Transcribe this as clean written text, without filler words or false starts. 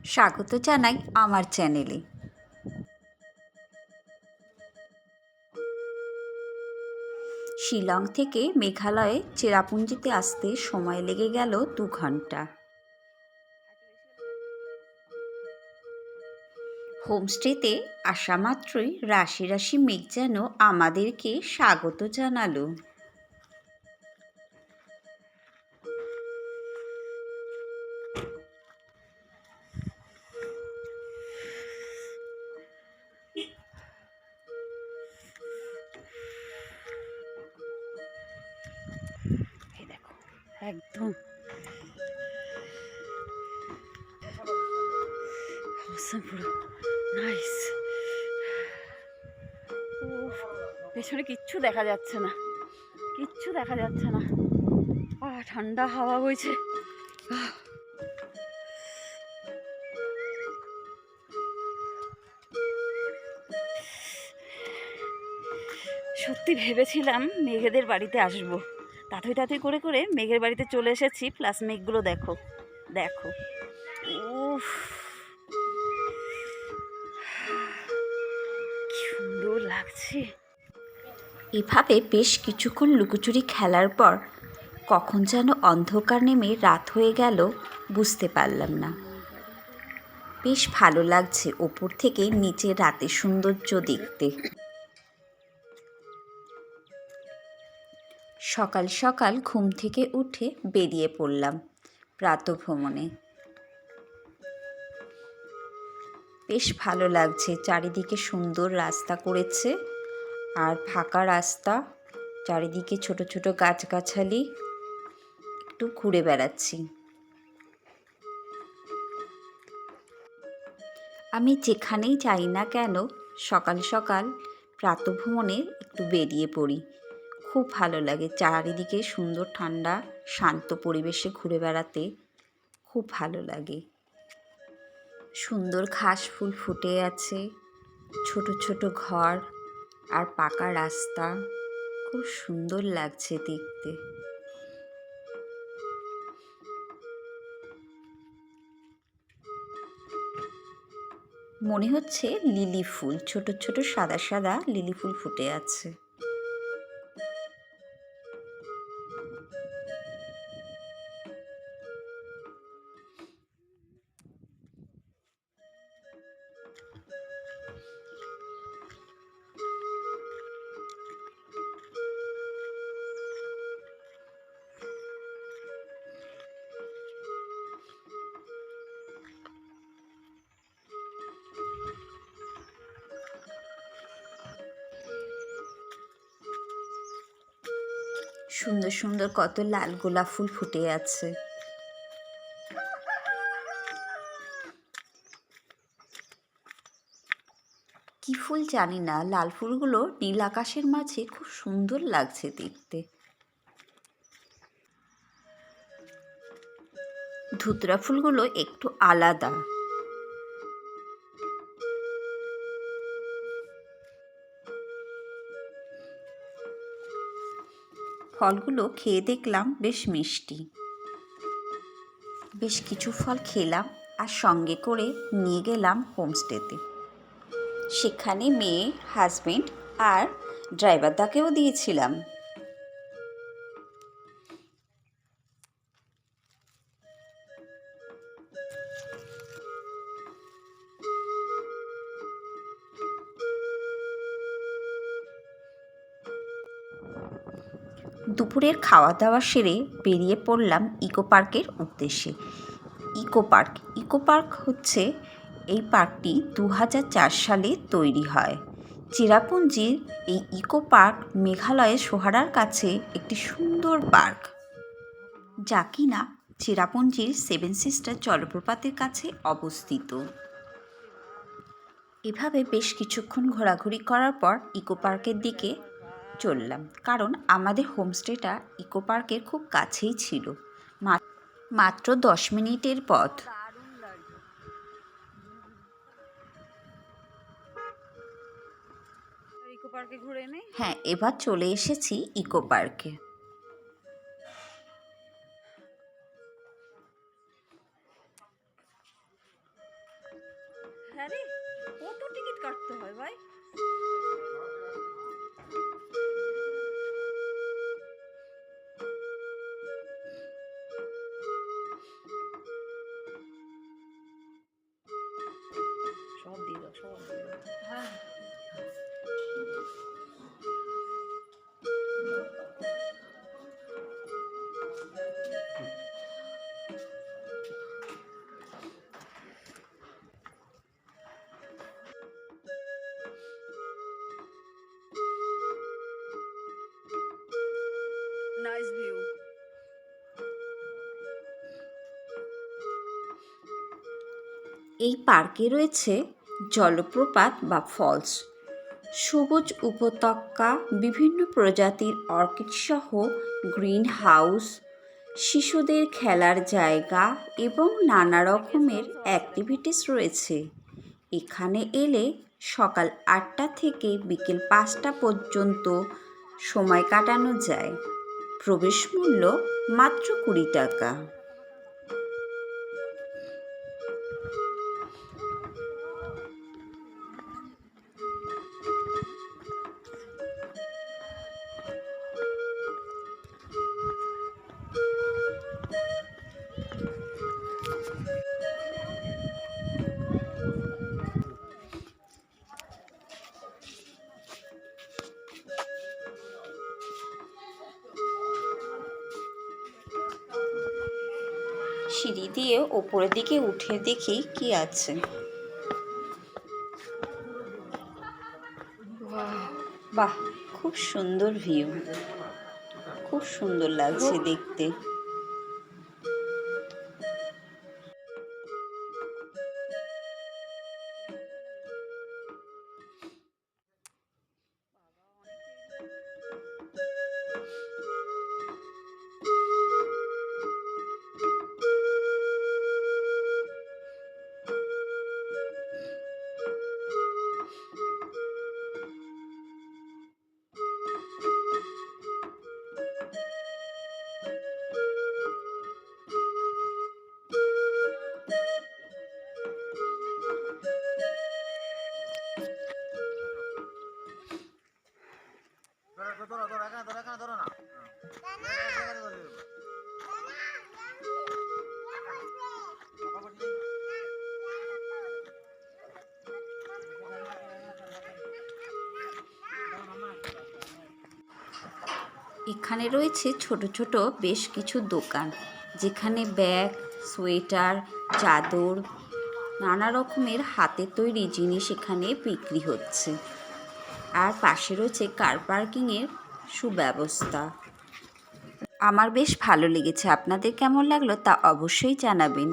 স্বাগত জানাই আমার চ্যানেলে। শিলং থেকে মেঘালয়ে চেরাপুঞ্জিতে আসতে সময় লেগে গেল 2 ঘন্টা। হোমস্টেতে আসা মাত্রই রাশি রাশি মেঘ যেন আমাদেরকে স্বাগত জানালো। একদম পুরো নাইস। পেছনে কিচ্ছু দেখা যাচ্ছে না, ঠান্ডা হাওয়া বইছে। সত্যি ভেবেছিলাম মেঘেদের বাড়িতে আসবো, তাড়াতাড়ি করে করে মেঘের বাড়িতে চলে এসেছি। প্লাস মেঘগুলো দেখো দেখো, উফ কি সুন্দর লাগছে। এভাবে বেশ কিছুক্ষণ লুকোচুরি খেলার পর কখন যেন অন্ধকার নেমে রাত হয়ে গেল বুঝতে পারলাম না। বেশ ভালো লাগছে ওপর থেকে নিচে রাতের সৌন্দর্য দেখতে। সকাল সকাল ঘুম থেকে উঠে বেরিয়ে পড়লাম প্রাতঃভ্রমণে। বেশ ভালো লাগছে, চারিদিকে সুন্দর রাস্তা করেছে আর ফাঁকা রাস্তা, চারিদিকে ছোট ছোট গাছগাছালি। একটু ঘুরে বেড়াচ্ছি। আমি যেখানেই যাই না কেন সকাল সকাল প্রাতঃভ্রমণে একটু বেরিয়ে পড়ি। খুব ভালো লাগে, চারিদিকে সুন্দর ঠান্ডা শান্ত পরিবেশে ঘুরে বেড়াতে খুব ভালো লাগে। সুন্দর ঘাস ফুল ফুটে আছে, ছোট ছোট ঘর আর পাকা রাস্তা, খুব সুন্দর লাগছে দেখতে। মনে হচ্ছে লিলি ফুল, ছোট ছোট সাদা সাদা লিলি ফুল ফুটে আছে। সুন্দর সুন্দর কত লাল গোলাপ ফুল ফুটে আছে। কি ফুল জানি না, লাল ফুলগুলো নীল আকাশের মাঝে খুব সুন্দর লাগছে দেখতে। ধুতরা ফুলগুলো একটু আলাদা। ফলগুলো খেয়ে দেখলাম বেশ মিষ্টি। বেশ কিছু ফল খেলাম আর সঙ্গে করে নিয়ে গেলাম হোমস্টেতে। সেখানে মেয়ে, হাজবেন্ড আর ড্রাইভারদাকেও দিয়েছিলাম। দুপুরের খাওয়া দাওয়া সেরে বেরিয়ে পড়লাম ইকো পার্কের উদ্দেশ্যে। ইকো পার্ক হচ্ছে, এই পার্কটি 2004 সালে তৈরি হয়। চেরাপুঞ্জির এই ইকো পার্ক মেঘালয়ের সোহারার কাছে একটি সুন্দর পার্ক, যা কিনা চেরাপুঞ্জির 7 সিস্টার জলপ্রপাতের কাছে অবস্থিত। এভাবে বেশ কিছুক্ষণ ঘোরাঘুরি করার পর ইকো পার্কের দিকে চললাম, কারণ আমাদের হোমস্টেটা ইকো পার্কের খুব কাছেই ছিল, মাত্র 10 মিনিটের পথ। হ্যাঁ, এবার চলে এসেছি ইকো পার্কে। হ্যাঁ রে, কত টিকিট কাটতে হয় ভাই? সব দিয়ে দাও, সব দিয়ে দাও। হ্যাঁ। Nice view. এই পার্কে রয়েছে জলপ্রপাত বা ফলস, সবুজ উপত্যকা, বিভিন্ন প্রজাতির অর্কিড সহ গ্রিন হাউস, শিশুদের খেলার জায়গা এবং নানা রকমের অ্যাক্টিভিটিস রয়েছে। এখানে এলে সকাল 8টা থেকে বিকেল 5টা পর্যন্ত সময় কাটানো যায়। প্রবেশ মূল্য মাত্র 20 টাকা। সিঁড়ি দিয়ে ওপরের দিকে উঠে দেখি কি আছে। বাহ, খুব সুন্দর ভিউ, খুব সুন্দর লাগছে দেখতে। এখানে রয়েছে ছোট ছোট বেশ কিছু দোকান, যেখানে ব্যাগ, সোয়েটার, চাদর, নানা রকমের হাতে তৈরি জিনিস এখানে বিক্রি হচ্ছে। আর পাশে রয়েছে কার পার্কিংয়ের সুব্যবস্থা। আমার বেশ ভালো লেগেছে। আপনাদের কেমন লাগলো তা অবশ্যই জানাবেন।